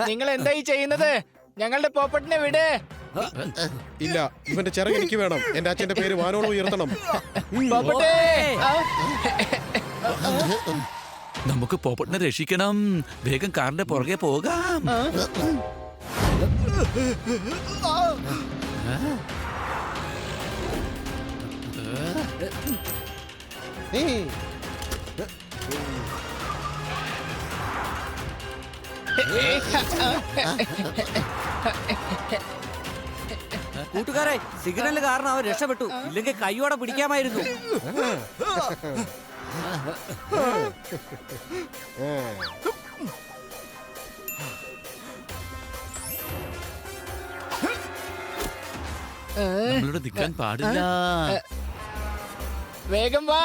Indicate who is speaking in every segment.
Speaker 1: നിങ്ങൾ എന്തായി ചെയ്യുന്നത്? ഞങ്ങളുടെ പോപ്പട്ടിനെ വിട്.
Speaker 2: ഇല്ല, ഇവന്റെ ചിറക് എനിക്ക് വേണം. എന്റെ അച്ഛന്റെ പേര് വാനോളം ഉയർത്തണം.
Speaker 1: പോപ്പട്ടേ,
Speaker 3: നമുക്ക് പോപ്പട്ടിനെ രക്ഷിക്കണം. വേഗം കാറിന്റെ പുറകെ പോകാം.
Speaker 4: കൂട്ടുകാരെ, സിഗ്നൽ കാരണം അവൻ രക്ഷപ്പെട്ടു. ഇല്ലെങ്കിൽ കൈയോടെ പിടിക്കാമായിരുന്നു.
Speaker 3: നമ്മളിവിടെ നിൽക്കാൻ പാടില്ല.
Speaker 1: വേഗം വാ.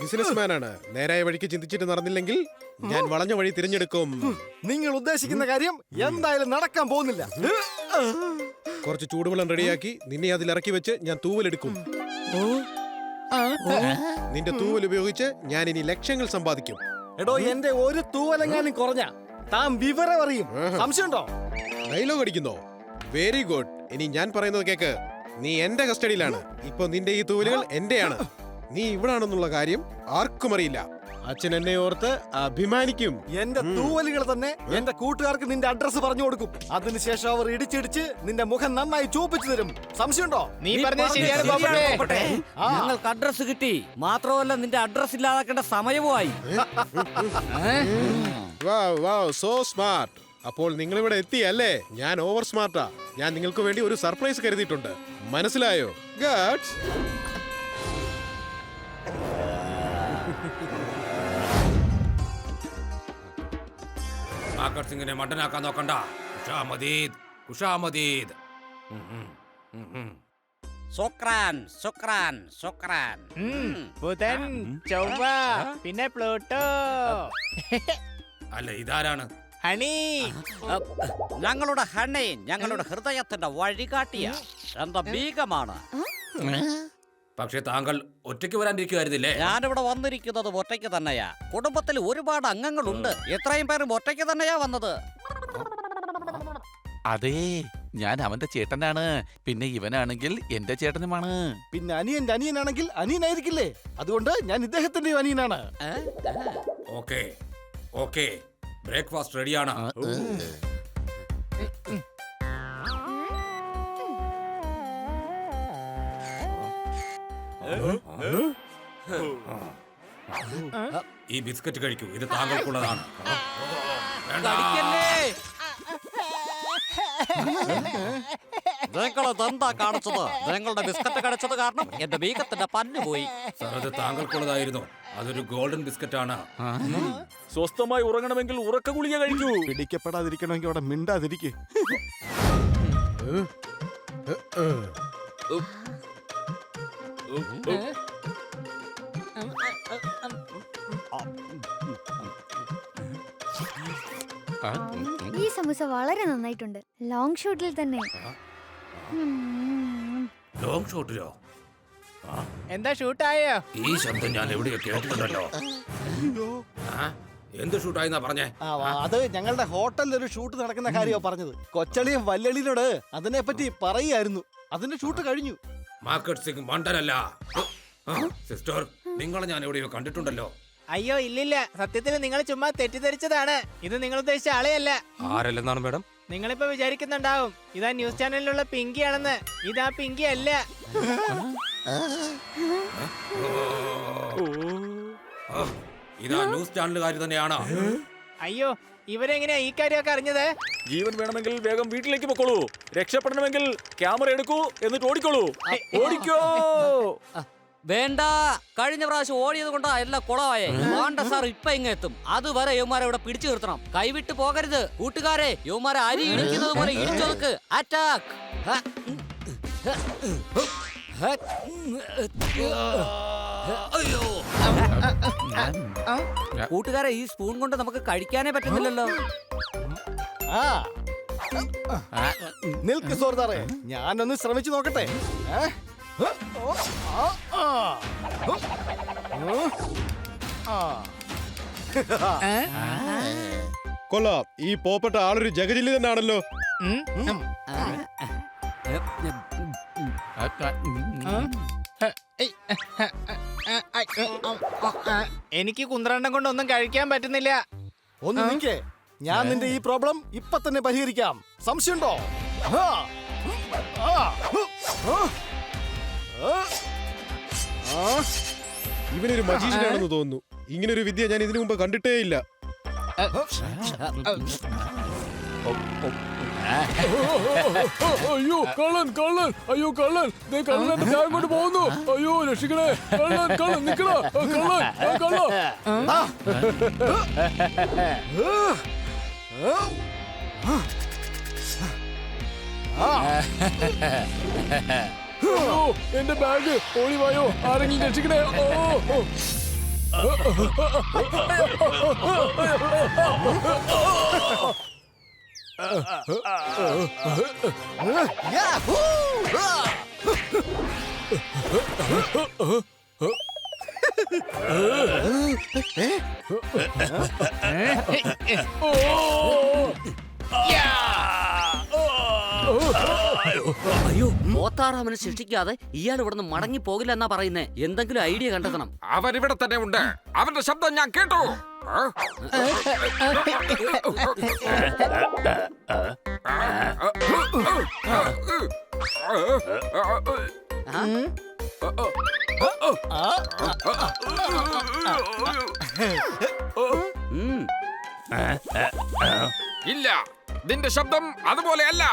Speaker 2: ബിസിനസ്മാനാണ്. നേരായ വഴിക്ക് ചിന്തിച്ചിട്ട് നടന്നില്ലെങ്കിൽ ഞാൻ വളഞ്ഞ വഴി തിരഞ്ഞെടുക്കും.
Speaker 5: നിങ്ങൾ ഉദ്ദേശിക്കുന്ന കാര്യം എന്തായാലും നടക്കാൻ പോകുന്നില്ല.
Speaker 2: കുറച്ച് ചൂടുവെള്ളം റെഡിയാക്കി നിന്നെ അതിൽ ഇറക്കി വെച്ച് ഞാൻ തൂവലെടുക്കും. നിന്റെ തൂവൽ ഉപയോഗിച്ച് ഞാൻ ഇനി ലക്ഷങ്ങൾ സമ്പാദിക്കും.
Speaker 5: എടോ, എന്റെ ഒരു തൂവലെങ്ങാനും കുറഞ്ഞ താൻ വിവരം അറിയും. സംശയമുണ്ടോ?
Speaker 2: ഡയലോഗ് അടിക്കുന്നോ? Very good. ഇനി ഞാൻ പറയുന്നത് കേക്ക്. നീ എന്റെ കസ്റ്റഡിയിലാണ്. ഇപ്പൊ നിന്റെ ഈ തൂവലുകൾ എന്റെയാണ്. നീ ഇവിടാണെന്നുള്ള കാര്യം ആർക്കും അറിയില്ല. അച്ഛൻ എന്നെ ഓർത്ത് അഭിമാനിക്കും.
Speaker 5: എന്റെ തൂവലുകൾ തന്നെ എന്റെ കൂട്ടുകാർക്ക് നിന്റെ അഡ്രസ് പറഞ്ഞു കൊടുക്കും. അതിനുശേഷം അവർ ഇടിച്ചിടിച്ച് നിന്റെ മുഖം നന്നായി ചൂപ്പിച്ചു തരും. സംശയമുണ്ടോ?
Speaker 1: നീ പറഞ്ഞത് ശരിയാണ് പോപ്പട്ടേ.
Speaker 4: ഞങ്ങൾക്ക് അഡ്രസ് കിട്ടി. മാത്രമല്ല, നിന്റെ അഡ്രസ് ഇല്ലാതാക്കേണ്ട സമയവുമായി.
Speaker 2: So smart. അപ്പോൾ നിങ്ങൾ ഇവിടെ എത്തിയല്ലേ? ഞാൻ ഓവർ സ്മാർട്ടാ. ഞാൻ നിങ്ങൾക്ക് വേണ്ടി ഒരു സർപ്രൈസ് കരുതിയിട്ടുണ്ട്. മനസ്സിലായോ? ഗഡ്സ്.
Speaker 6: സിംഗിനെ മണ്ടനാക്കാൻ നോക്കണ്ട. കുഷാമദീദ്.
Speaker 4: ശുക്രാൻ, ശുക്രാൻ, ശുക്രാൻ.
Speaker 1: ബുധൻ, ചൊവ്വ, പിന്നെ പ്ലൂട്ടോ.
Speaker 6: അല്ല, ഇതാരാണ്?
Speaker 1: ഹണി.
Speaker 4: ഞങ്ങളുടെ ഹണി ഞങ്ങളുടെ ഹൃദയത്തിന്റെ വഴികാട്ടിയ എന്റെ ബീഗമാണ്.
Speaker 6: പക്ഷെ താങ്കൾ ഒറ്റയ്ക്ക് വരാണ്ടിരിക്കുവായിരുന്നില്ലേ?
Speaker 4: ഞാനിവിടെ വന്നിരിക്കുന്നത് ഒറ്റയ്ക്ക് തന്നെയാ. കുടുംബത്തിൽ ഒരുപാട് അംഗങ്ങളുണ്ട്. എത്രയും പേരും ഒറ്റയ്ക്ക് തന്നെയാ വന്നത്.
Speaker 3: അതെ, ഞാൻ അവന്റെ ചേട്ടനാണ്. പിന്നെ ഇവനാണെങ്കിൽ എന്റെ ചേട്ടനുമാണ്.
Speaker 5: പിന്നെ അനിയന്റെ അനിയനാണെങ്കിൽ അനിയനായിരിക്കില്ലേ? അതുകൊണ്ട് ഞാൻ ഇദ്ദേഹത്തിന്റെയും അനിയനാണ്.
Speaker 6: ഓക്കെ ഓക്കെ, ബ്രേക്ക്ഫാസ്റ്റ് റെഡിയാണ്. ഈ ബിസ്ക്കറ്റ് കഴിക്കൂ, ഇത് താങ്കൾക്കുള്ളതാണ്.
Speaker 4: എന്താ കാണിച്ചത്? നിങ്ങളുടെ ബിസ്ക്കറ്റ് കഴിച്ചത് കാരണം എന്റെ ബീഗത്തിന്റെ പല്ല് പോയി.
Speaker 6: സാർ, അത് താങ്കൾക്കുള്ളതായിരുന്നു. അതൊരു ഗോൾഡൻ ബിസ്ക്കറ്റ് ആണ്.
Speaker 7: സ്വസ്ഥമായി ഉറങ്ങണമെങ്കിൽ ഉറക്ക ഗുളിക കഴിക്കൂ.
Speaker 5: പിടിക്കപ്പെടാതിരിക്കണമെങ്കിൽ അവിടെ മിണ്ടാതിരിക്കേ.
Speaker 8: ഈ സമൂസ വളരെ നന്നായിട്ടുണ്ട്. ലോങ് ഷോട്ടിൽ തന്നെ.
Speaker 6: ലോങ് ഷോട്ടിലോ?
Speaker 1: എന്താ ഷൂട്ടായോ?
Speaker 6: ഈ ശബ്ദം ഞാൻ എവിടെയോ കേട്ടിട്ടുണ്ടല്ലോ. എന്ത് ഷൂട്ടായിന്നാ പറഞ്ഞേ?
Speaker 5: അത് ഞങ്ങളുടെ ഹോട്ടലിൽ ഒരു ഷൂട്ട് നടക്കുന്ന കാര്യമാണ് പറഞ്ഞത്. കൊച്ചളിയും വല്ലളിനോട് അതിനെ പറ്റി പറയായിരുന്നു. അതിന്റെ ഷൂട്ട് കഴിഞ്ഞു.
Speaker 6: മാർക്കറ്റ് സിംഗ് മണ്ടനല്ല. സിസ്റ്റർ, നിങ്ങളെ ഞാൻ എവിടെയോ കണ്ടിട്ടുണ്ടല്ലോ.
Speaker 1: അയ്യോ ഇല്ലില്ല, സത്യത്തിൽ നിങ്ങൾ ചുമ്മാ തെറ്റിദ്ധരിച്ചതാണ്. ഇത് നിങ്ങൾ ഉദ്ദേശിച്ച ആളെയല്ല.
Speaker 6: ആരല്ലെന്നാണ് മാഡം?
Speaker 1: നിങ്ങളിപ്പോ വിചാരിക്കുന്നുണ്ടാവും ഇതാ ന്യൂസ് ചാനലിലുള്ള പിങ്കി ആണെന്ന്. ഇതാ പിങ്കി അല്ല.
Speaker 6: ഇതാ ന്യൂസ് ചാനലുകാരി തന്നെയാണ്.
Speaker 1: അയ്യോ ഇവരെങ്ങനെയാ ഈ കാര്യമൊക്കെ അറിഞ്ഞത്?
Speaker 7: ജീവൻ വേണമെങ്കിൽ വേഗം വീട്ടിലേക്ക് പൊക്കോളൂ. രക്ഷപ്പെടണമെങ്കിൽ ക്യാമറ എടുക്കൂ എന്നിട്ട് ഓടിക്കോളൂ. ഓടിക്കോ.
Speaker 4: വേണ്ട, കഴിഞ്ഞ പ്രാവശ്യം ഓടിയത് കൊണ്ടാ എല്ലാം കുളമായേ. വേണ്ട സാർ, ഇപ്പൊ ഇങ്ങെത്തും. അതുവരെ യുവമാരെ ഇവിടെ പിടിച്ചു നിർത്തണം. കൈവിട്ട് പോകരുത് കൂട്ടുകാരെ. യുവമാരെ അരി ഇടിക്കുന്നത് പോലെ ഇടിച്ചൊതുക്ക്. അറ്റാക്ക്. കൂട്ടുകാരെ, ഈ സ്പൂൺ കൊണ്ട് നമുക്ക് കഴിക്കാനേ പറ്റുന്നില്ലല്ലോ.
Speaker 5: നിൽക്ക് സോർദാറെ, ഞാനൊന്ന് ശ്രമിച്ചു നോക്കട്ടെ.
Speaker 2: കൊള്ളാം, ഈ പോപ്പട്ട ആളൊരു ജഗജില്ലി തന്നെയാണല്ലോ.
Speaker 1: എനിക്ക് കുന്ത്രണ്ടം കൊണ്ട് ഒന്നും കഴിക്കാൻ പറ്റുന്നില്ല.
Speaker 5: ഒന്ന് നിൽക്കേ, ഞാൻ നിന്റെ ഈ പ്രോബ്ലം ഇപ്പൊ തന്നെ പരിഹരിക്കാം. സംശയമുണ്ടോ?
Speaker 2: ഇവനൊരു മജീഷ്യനാണെന്ന് തോന്നുന്നു. ഇങ്ങനൊരു വിദ്യ ഞാൻ ഇതിനു മുമ്പ് കണ്ടിട്ടേ ഇല്ല.
Speaker 7: അയ്യോ കള്ളൻ കള്ളൻ, അയ്യോ കള്ളൻ, കള്ളൻ എന്റെ ബാഗ് കൊണ്ട് പോകുന്നു. അയ്യോ രക്ഷിക്കണേ. കള്ളൻ കള്ളൻ നിക്കണ, കള്ളൻ കള്ളൻ. അയ്യോ എന്റെ ബാഗ് ഓടിവായോ, ആരെങ്കിലും രക്ഷിക്കണേ.
Speaker 4: അയ്യോ, മോത്താറാമനെ ശിക്ഷിക്കാതെ ഇയാൾ ഇവിടുന്ന് മടങ്ങി പോകില്ല എന്നാ പറയുന്നേ. എന്തെങ്കിലും ഐഡിയ കണ്ടെത്തണം.
Speaker 6: അവരിവിടെ തന്നെ ഉണ്ട്. അവന്റെ ശബ്ദം ഞാൻ കേട്ടു. ഇല്ല, നിന്റെ ശബ്ദം അതുപോലെയല്ല.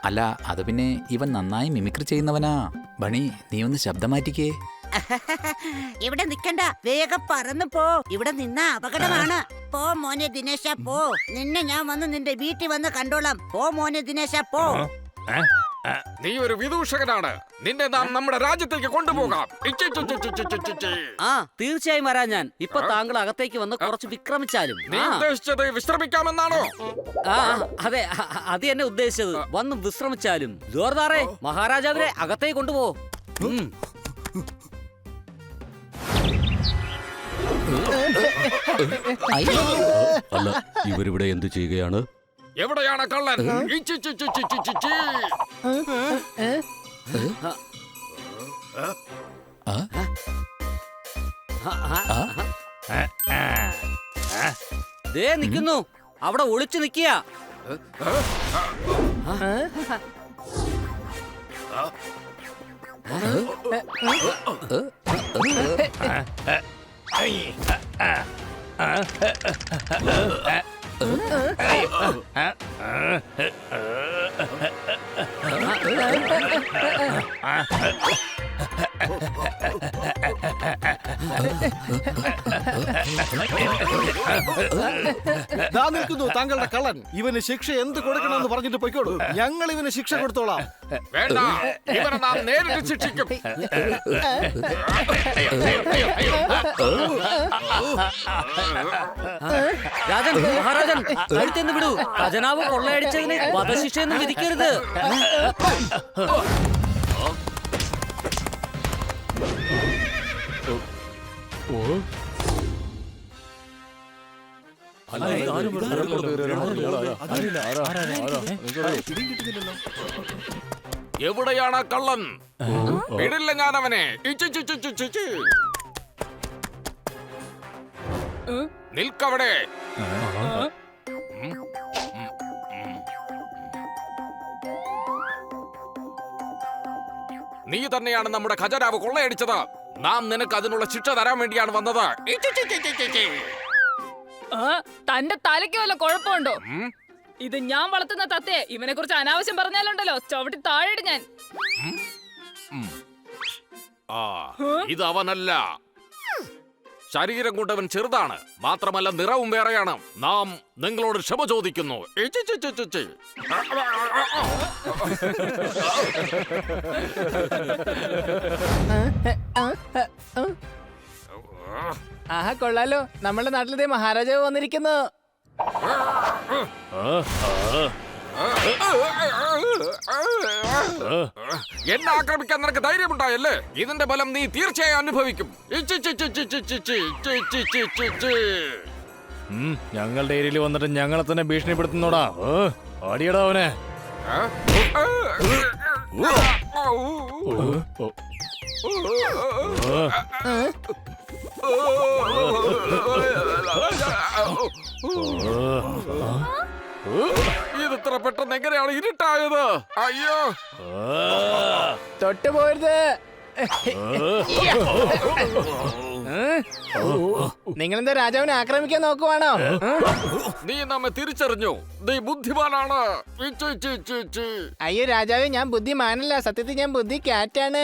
Speaker 3: അല്ല, അത് പിന്നെ ഇവൻ നന്നായി മിമിക്രി ചെയ്യുന്നവനാ. ബണി, നീ ഒന്ന് ശബ്ദം മാറ്റിക്കേ.
Speaker 9: ഇവിടെ നിക്കണ്ട, വേഗം പറന്നു പോ. ഇവിടെ നിന്ന അപകടമാണ്. പോ മോനെ ദിനേശ പോ. നിന്നെ ഞാൻ വന്ന് നിന്റെ വീട്ടിൽ വന്ന് കണ്ടോളാം. പോ മോനെ ദിനേശ പോ.
Speaker 6: നീ ഒരു വിദൂഷകനാണ്. നിന്നെ നാം നമ്മുടെ രാജ്യത്തേക്ക് കൊണ്ടുപോകാം.
Speaker 4: ആ, തീർച്ചയായും വരാൻ ഞാൻ. ഇപ്പൊ താങ്കൾ അകത്തേക്ക് വന്ന് കുറച്ച് വിക്രമിച്ചാലും.
Speaker 6: നീ ഉദ്ദേശിച്ചത് വിശ്രമിക്കാമെന്നാണോ?
Speaker 4: ആ അതെ, അത് എന്നെ ഉദ്ദേശിച്ചത്. വന്ന് വിശ്രമിച്ചാലും. ജോർദാറെ, മഹാരാജാവിനെ അകത്തേക്ക് കൊണ്ടുപോ.
Speaker 10: അല്ല, ഇവരിവിടെ എന്ത് ചെയ്യുകയാണ്?
Speaker 6: എവിടെയാണ് കള്ളൻ?
Speaker 4: ദേ നിൽക്കുന്നു, അവിടെ ഒളിച്ചു നിൽക്കുക.
Speaker 5: ദാ നിൽക്കുന്നു താങ്കളുടെ കള്ളൻ. ഇവന് ശിക്ഷ എന്ത് കൊടുക്കണമെന്ന് പറഞ്ഞിട്ട് പൊയ്ക്കോളൂ. ഞങ്ങൾ ഇവന് ശിക്ഷ കൊടുത്തോളാം.
Speaker 6: വേണ്ട, ഇവരെ നാം നേരിട്ട് ശിക്ഷിക്കും.
Speaker 4: രാജൻ, മഹാരാജൻ, അടുത്തെന്ന് വിടൂ. ഖജനാവ് കൊള്ളയടിച്ചതിന് വധശിക്ഷയൊന്നും വിധിക്കരുത്.
Speaker 6: എവിടെയാണ് കള്ളൻ? വിടില്ല ഞാൻ അവനെ. നിൽക്കവിടെ. നീ തന്നെയാണ് നമ്മുടെ ഖജനാവ് കൊള്ളയടിച്ചത്. നാം നിനക്ക് അതിനുള്ള ശിക്ഷ തരാൻ വേണ്ടിയാണ് വന്നത്.
Speaker 11: തന്റെ തലയ്ക്ക് വല്ല കുഴപ്പമുണ്ടോ? ഇത് ഞാൻ വളർത്തുന്ന തത്തയെ ഇവനെ കുറിച്ച് അനാവശ്യം പറഞ്ഞാലുണ്ടല്ലോ ചവിട്ടി താഴെയിട് ഞാൻ.
Speaker 10: ഇത് അവനല്ല. ശരീരം കൊണ്ടവൻ ചെറുതാണ്, മാത്രമല്ല നിറവും വേറെയാണ്. നാം നിങ്ങളോട് ക്ഷമ ചോദിക്കുന്നു.
Speaker 1: ആഹാ കൊള്ളാലോ, നമ്മുടെ നാട്ടിലെ മഹാരാജാവ് വന്നിരിക്കുന്നു.
Speaker 10: എന്നെ ആക്രമിക്കാൻ നിനക്ക് ധൈര്യമുണ്ടായല്ലേ? ഇതിന്റെ ബലം നീ തീർച്ചയായും അനുഭവിക്കും.
Speaker 7: ഞങ്ങളുടെ ഏരിയയിൽ വന്നിട്ട് ഞങ്ങളെ തന്നെ ഭീഷണിപ്പെടുത്തുന്നോടാ. അടിയടാ അവനെ.
Speaker 10: ഇത് ഇത്ര പെട്ടെന്ന് എങ്ങനെയാണ് ഇരുട്ടായത്? അയ്യോ,
Speaker 1: തൊട്ടു പോരുത്. നിങ്ങളെന്താ രാജാവിനെ ആക്രമിക്കാൻ നോക്കുവാണോ?
Speaker 10: നീ നമ്മെ തിരിച്ചറിഞ്ഞു. നീ ബുദ്ധിമാനാണ്.
Speaker 1: അയ്യോ രാജാവേ, ഞാൻ ബുദ്ധിമാനല്ല, സത്യത്തിൽ ഞാൻ ബുദ്ധി കാറ്റാണ്.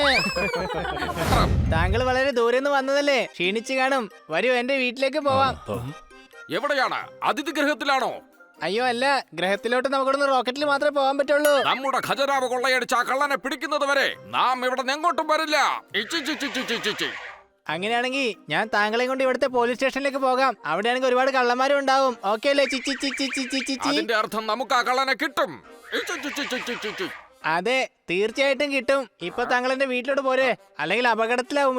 Speaker 1: താങ്കൾ വളരെ ദൂരെ നിന്ന് വന്നതല്ലേ, ക്ഷീണിച്ചു കാണും. വരൂ, എന്റെ വീട്ടിലേക്ക് പോവാം.
Speaker 10: എവിടെയാണ്? അതിഥി ഗൃഹത്തിലാണോ?
Speaker 1: അയ്യോ അല്ല, ഗ്രഹത്തിലോട്ട് നമുക്കിവിടുന്ന് റോക്കറ്റിൽ മാത്രമേ പോകാൻ പറ്റുള്ളൂ.
Speaker 10: നമ്മുടെ ഖജനാവ് കൊള്ളയടിച്ച ആ കള്ളനെ പിടിക്കുന്നത് വരെ നാം ഇവിടെ എങ്ങോട്ടും വരില്ല.
Speaker 1: അങ്ങനെയാണെങ്കിൽ ഞാൻ താങ്കളെയും കൊണ്ട് ഇവിടുത്തെ പോലീസ് സ്റ്റേഷനിലേക്ക് പോകാം. അവിടെയാണെങ്കിൽ ഒരുപാട് കള്ളന്മാരും ഉണ്ടാവും. ഓക്കെ അല്ലേ?
Speaker 10: അതിന്റെ അർത്ഥം നമുക്ക് ആ കള്ളനെ കിട്ടും.
Speaker 1: അതെ, തീർച്ചയായിട്ടും കിട്ടും. ഇപ്പൊ താങ്കൾ എന്റെ വീട്ടിലോട്ട് പോരെ, അല്ലെങ്കിൽ അപകടത്തിലാവും.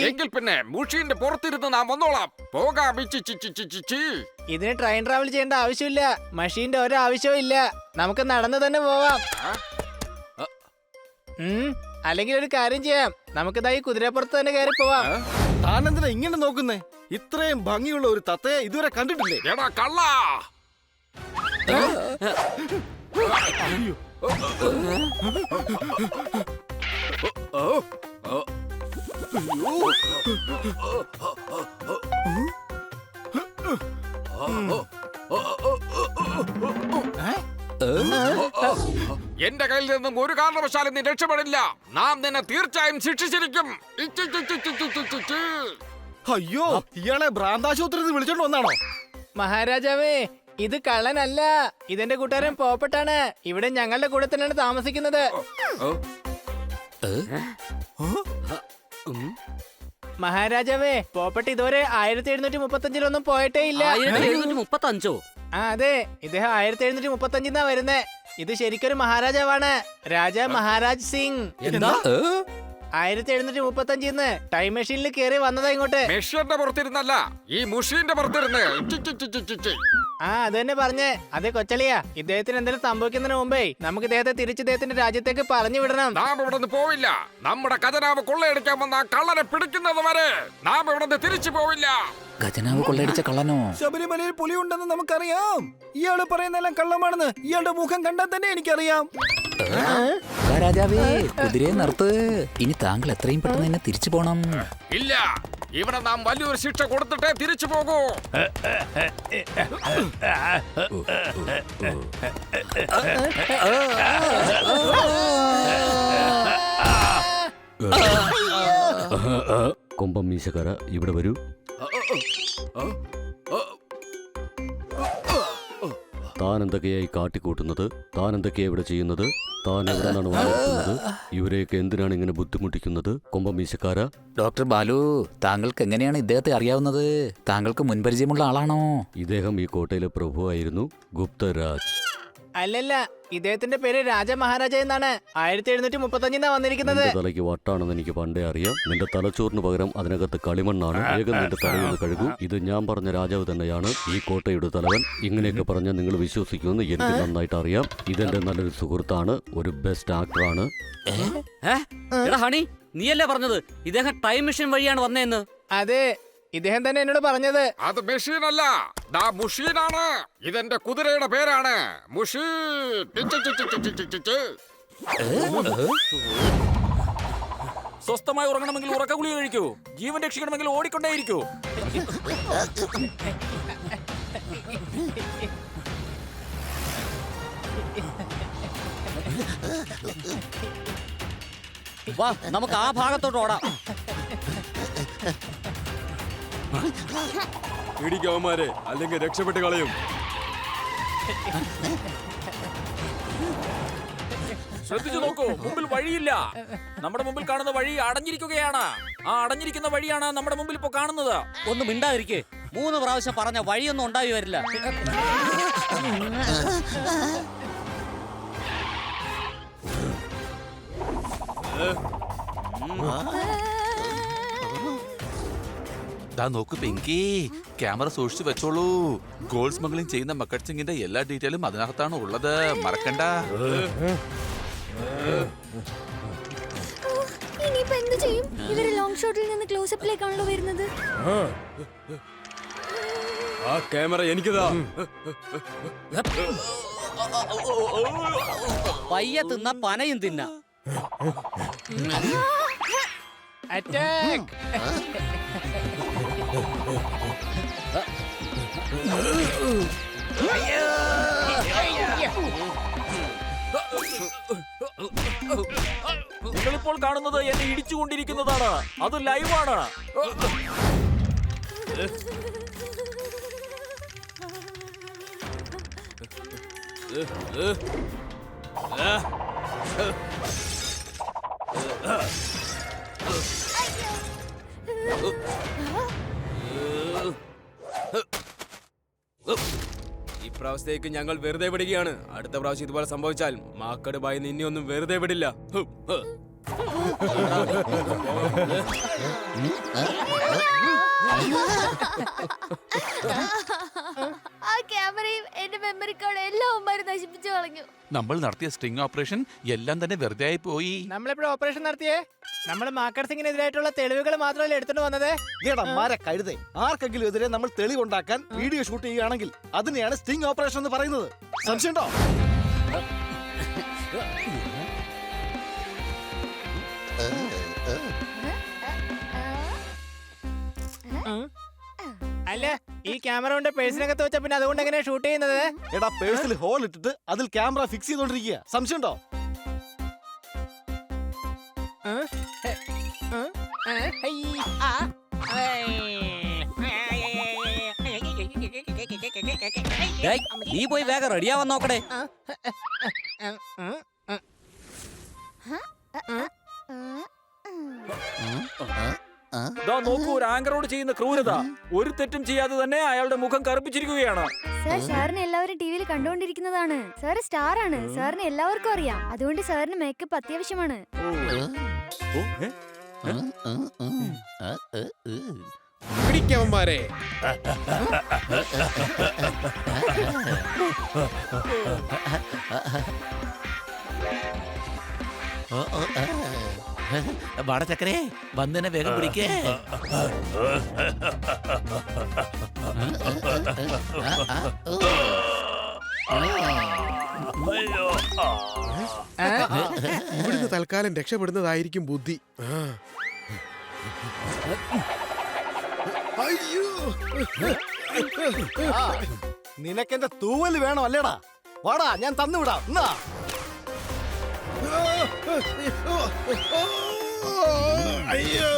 Speaker 10: എങ്കിൽ പിന്നെ മുഷീന്റെ പുറത്തിരുന്ന് നാം വന്നോളാം. പോകാം.
Speaker 1: ഇതിന് ട്രെയിൻ ട്രാവൽ ചെയ്യേണ്ട ആവശ്യമില്ല, മെഷീന്റെ ഒരാവശ്യവും ഇല്ല. നമുക്ക് നടന്നു തന്നെ പോവാം. അല്ലെങ്കിൽ ഒരു കാര്യം ചെയ്യാം, നമുക്കിതായി കുതിരപ്പുറത്ത് തന്നെ കയറി പോവാം.
Speaker 5: താനെന്തിനാ ഇങ്ങനെ നോക്കുന്നേ? ഇത്രയും ഭംഗിയുള്ള ഒരു തത്തയെ ഇതുവരെ കണ്ടിട്ടില്ലേ?
Speaker 10: എടാ കള്ളാ, എന്റെ കയ്യിൽ നിന്നും ഒരു കാരണവശാലും നീ രക്ഷപ്പെടില്ല. നാം നിന്നെ തീർച്ചയായും ശിക്ഷിച്ചിരിക്കും.
Speaker 5: അയ്യോ, ഇയാളെ ഭ്രാന്താശുപത്രിയിൽ വിളിച്ചോണ്ട് വന്നാണോ?
Speaker 1: മഹാരാജാവേ, ഇത് കള്ളനല്ല, ഇതെന്റെ കൂട്ടുകാരൻ പോപ്പട്ടാണ്. ഇവിടെ ഞങ്ങളുടെ കൂടെ തന്നെയാണ് താമസിക്കുന്നത്. മഹാരാജാവേ, പോപ്പട്ട് ഇതുവരെ 1735 പോയിട്ടേ ഇല്ല.
Speaker 4: 1735?
Speaker 1: ആ അതെ, ഇദ്ദേഹം 1735 വരുന്നേ. ഇത് ശരിക്കൊരു മഹാരാജാവാണ്, രാജാ മഹാരാജ് സിംഗ്.
Speaker 4: എന്താ?
Speaker 1: 1735 ടൈം മെഷീനിൽ കയറി വന്നതാ ഇങ്ങോട്ട്.
Speaker 10: മെഷീന്റെ പുറത്തിരുന്നല്ല, ഈ മുഷീന്റെ പുറത്തിരുന്ന്.
Speaker 1: ആ അത് തന്നെ പറഞ്ഞേ. അതെ കൊച്ചളിയാ, ഇദ്ദേഹത്തിന് എന്തെങ്കിലും സംഭവിക്കുന്നതിന് മുമ്പേ നമുക്ക് ഇദ്ദേഹത്തെ തിരിച്ച് ഇദ്ദേഹത്തിന്റെ രാജ്യത്തേക്ക് പറഞ്ഞു വിടണം.
Speaker 10: നാം ഇവിടെ നിന്ന് പോവില്ല. നമ്മുടെ ഖജനാവ് കൊള്ളയടിക്കാൻ വന്ന ആ കള്ളനെ പിടിക്കുന്നത് വരെ നാം ഇവിടെ നിന്ന് തിരിച്ചു പോവില്ല.
Speaker 3: ഖജനാവ് കൊള്ളയടിച്ച കള്ളനോ?
Speaker 5: ശബരിമലയിൽ പുലി ഉണ്ടെന്ന് നമുക്കറിയാം. ഇയാള് പറയുന്നെല്ലാം കള്ളമാണെന്ന് ഇയാളുടെ മുഖം കണ്ടാൽ തന്നെ എനിക്കറിയാം.
Speaker 3: രാജാവേ, കുതിരയെ നിർത്ത്. ഇനി താങ്കൾ എത്രയും പെട്ടെന്ന് തന്നെ തിരിച്ചു പോണം.
Speaker 10: ഇല്ല, ഇവിടെ നാം വലിയൊരു ശിക്ഷ കൊടുത്തിട്ടേ തിരിച്ചു പോകൂ. കൊമ്പം മീശക്കാര, ഇവിടെ വരൂ. താൻ എന്തൊക്കെയായി കാട്ടിക്കൂട്ടുന്നത്? താൻ എന്തൊക്കെയാ ഇവിടെ ചെയ്യുന്നത്? താൻ എവിടെ നിന്നാണ് വന്നിരിക്കുന്നത്? ഇവരെയൊക്കെ എന്തിനാണ് ഇങ്ങനെ ബുദ്ധിമുട്ടിക്കുന്നത്? കൊമ്പം മീശക്കാര.
Speaker 3: ഡോക്ടർ ബാലു, താങ്കൾക്ക് എങ്ങനെയാണ് ഇദ്ദേഹത്തെ അറിയാവുന്നത്? താങ്കൾക്ക് മുൻപരിചയമുള്ള ആളാണോ?
Speaker 10: ഇദ്ദേഹം ഈ കോട്ടയിലെ പ്രഭുവായിരുന്നു, ഗുപ്തരാജ്.
Speaker 1: അല്ലല്ല, ഇദ്ദേഹത്തിന്റെ പേര് രാജ മഹാരാജ എന്നാണ്. 1735 വന്നിരിക്കുന്നത്.
Speaker 10: തലയ്ക്ക് വട്ടാണെന്ന് എനിക്ക് പണ്ടേ അറിയാം. നിന്റെ തലച്ചോറിന് പകരം അതിനകത്ത് കളിമണ്ണാണ്. വേഗം നിന്റെ തലയൊന്ന് കഴുകൂ. ഇത് ഞാൻ പറഞ്ഞ രാജാവ് തന്നെയാണ്, ഈ കോട്ടയുടെ തലവൻ. ഇങ്ങനെയൊക്കെ പറഞ്ഞാൽ നിങ്ങൾ വിശ്വസിക്കുമെന്ന് എനിക്ക് നന്നായിട്ട് അറിയാം. ഇതെന്റെ നല്ലൊരു സുഹൃത്താണ്, ഒരു ബെസ്റ്റ് ആക്ടറാണ്.
Speaker 4: എടാ ഹണി, നീയല്ലേ പറഞ്ഞത് ഇദ്ദേഹം ടൈം മെഷീൻ വഴിയാണ് വന്നേന്ന്?
Speaker 1: അതെ, ഇദ്ദേഹം തന്നെ എന്നോട് പറഞ്ഞത്.
Speaker 10: അത് മെഷീനല്ല, മുഷീനാണ്. ഇതെന്റെ കുതിരയുടെ പേരാണ്, മുഷീൻ.
Speaker 3: സ്വസ്ഥമായി ഉറങ്ങണമെങ്കിൽ ഉറക്ക ഗുളിക കഴിക്കൂ. ജീവൻ രക്ഷിക്കണമെങ്കിൽ ഓടിക്കൊണ്ടേയിരിക്കൂ.
Speaker 4: വാ നമുക്ക് ആ ഭാഗത്തോട്ട് ഓടാം.
Speaker 7: പിടിക്കവന്മാരെ, അല്ലെങ്കിൽ രക്ഷപ്പെട്ട് കളയും.
Speaker 3: ശ്രദ്ധിച്ചു നോക്കൂ, മുമ്പിൽ വഴിയില്ല. നമ്മുടെ മുമ്പിൽ കാണുന്ന വഴി അടഞ്ഞിരിക്കുകയാണ്. ആ അടഞ്ഞിരിക്കുന്ന വഴിയാണ് നമ്മുടെ മുമ്പിൽ ഇപ്പോ കാണുന്നത്.
Speaker 4: ഒന്ന് മിണ്ടാതിരിക്കേ. 3 പ്രാവശ്യം പറഞ്ഞ വഴിയൊന്നും ഉണ്ടായി വരില്ല.
Speaker 12: നോക്കൂ പിങ്കി, ക്യാമറ സൂക്ഷിച്ചു വെച്ചോളൂ. ഗോൾഡ് സ്മഗ്ലിംഗ് ചെയ്യുന്ന മക്കട്ട് സിംഗിന്റെ എല്ലാ ഡീറ്റെയിലും അതിനകത്താണ് ഉള്ളത്, മറക്കണ്ട.
Speaker 8: ഇനിയിപ്പോ എന്ത് ചെയ്യും? ഇവര് ലോങ് ഷോട്ടിൽ നിന്ന് ക്ലോസപ്പിലേക്കാണല്ലോ വരുന്നത്.
Speaker 7: ആ ക്യാമറ എനിക്കതാ.
Speaker 4: പയ്യ തിന്ന പനയും തിന്ന.
Speaker 1: അറ്റാക്ക്!
Speaker 3: നിങ്ങളിപ്പോൾ കാണുന്നത് എന്നെ ഇടിച്ചുകൊണ്ടിരിക്കുന്നതാണ്. അത് ലൈവാണ്.
Speaker 7: ഇപ്രാവശ്യത്തേക്ക് ഞങ്ങൾ വെറുതെ വിടുകയാണ്. അടുത്ത പ്രാവശ്യം ഇതുപോലെ സംഭവിച്ചാൽ മാക്കട് ബായി നിന്നെ ഒന്നും വെറുതെ വിടില്ല.
Speaker 8: ആ ക്യാമറയും എന്റെ മെമ്മറി കാർഡ് എല്ലാം അവന്മാര് നശിപ്പിച്ചു കളഞ്ഞു.
Speaker 12: നമ്മൾ നടത്തിയ സ്ട്രിംഗ് ഓപ്പറേഷൻ എല്ലാം തന്നെ വെറുതെ ആയി പോയി.
Speaker 1: നമ്മളെപ്പോഴും ഓപ്പറേഷൻ നടത്തിയേ? നമ്മൾ മാക്കർ സിംഗിനെതിരായിട്ടുള്ള തെളിവുകൾ മാത്രമല്ലേ എടുത്തോണ്ട് വന്നത്?
Speaker 5: കഴുതേ, ആർക്കെങ്കിലും എതിരെ നമ്മൾ തെളിവുണ്ടാക്കാൻ വീഡിയോ ഷൂട്ട് ചെയ്യുകയാണെങ്കിൽ അതിനെയാണ് സ്റ്റിംഗ് ഓപ്പറേഷൻ എന്ന് പറയുന്നത്. സംശയമുണ്ടോ?
Speaker 1: അല്ല, ഈ ക്യാമറ കൊണ്ട് പേഴ്സിനകത്ത് വെച്ച പിന്നെ അതുകൊണ്ട് എങ്ങനെയാ ഷൂട്ട് ചെയ്യുന്നത്?
Speaker 5: എടാ, പേഴ്സിൽ ഹോൾ ഇട്ടിട്ട് അതിൽ ക്യാമറ ഫിക്സ് ചെയ്തോണ്ടിരിക്കുക. സംശയമുണ്ടോ?
Speaker 4: നീ പോയി വേഗം റെഡിയാവാൻ നോക്കടേ.
Speaker 3: നോക്കൂ, ഒരു ആങ്കറോട് ചെയ്യുന്ന ക്രൂരത. ഒരു തെറ്റും ചെയ്യാതെ തന്നെ അയാളുടെ മുഖം കറുപ്പിച്ചിരിക്കുകയാണ്.
Speaker 8: സാർ, സാറിന് എല്ലാവരും ടിവിയിൽ കണ്ടുകൊണ്ടിരിക്കുന്നതാണ്. സാർ സ്റ്റാർ ആണ്. സാറിന് എല്ലാവർക്കും അറിയാം. അതുകൊണ്ട് സാറിന് മേക്കപ്പ് അത്യാവശ്യമാണ്.
Speaker 2: പിടിക്കവന്മാരെ.
Speaker 12: വാടച്ചക്കരെ, വന്നിനെ വേഗം പിടിക്കേ.
Speaker 2: ഇവിടുന്ന് തൽക്കാലം രക്ഷപ്പെടുന്നതായിരിക്കും ബുദ്ധി.
Speaker 5: നിനക്കെന്റെ തൂവല് വേണോ അല്ലേടാ? വാടാ, ഞാൻ തന്നുവിടാം. എന്നാ
Speaker 2: അയ്യോ,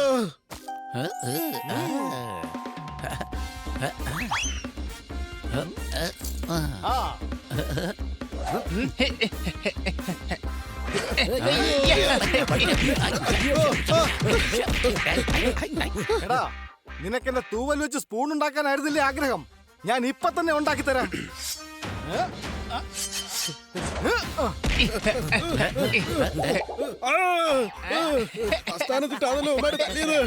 Speaker 5: എടാ, നിനക്കെന്റെ തൂവൽ വെച്ച് സ്പൂൺ ഉണ്ടാക്കാനായിരുന്നില്ലേ ആഗ്രഹം? ഞാൻ ഇപ്പൊ തന്നെ ഉണ്ടാക്കി തരാം.
Speaker 2: സ്ഥാനത്തിട്ടാണല്ലോ തല്ലിയത്.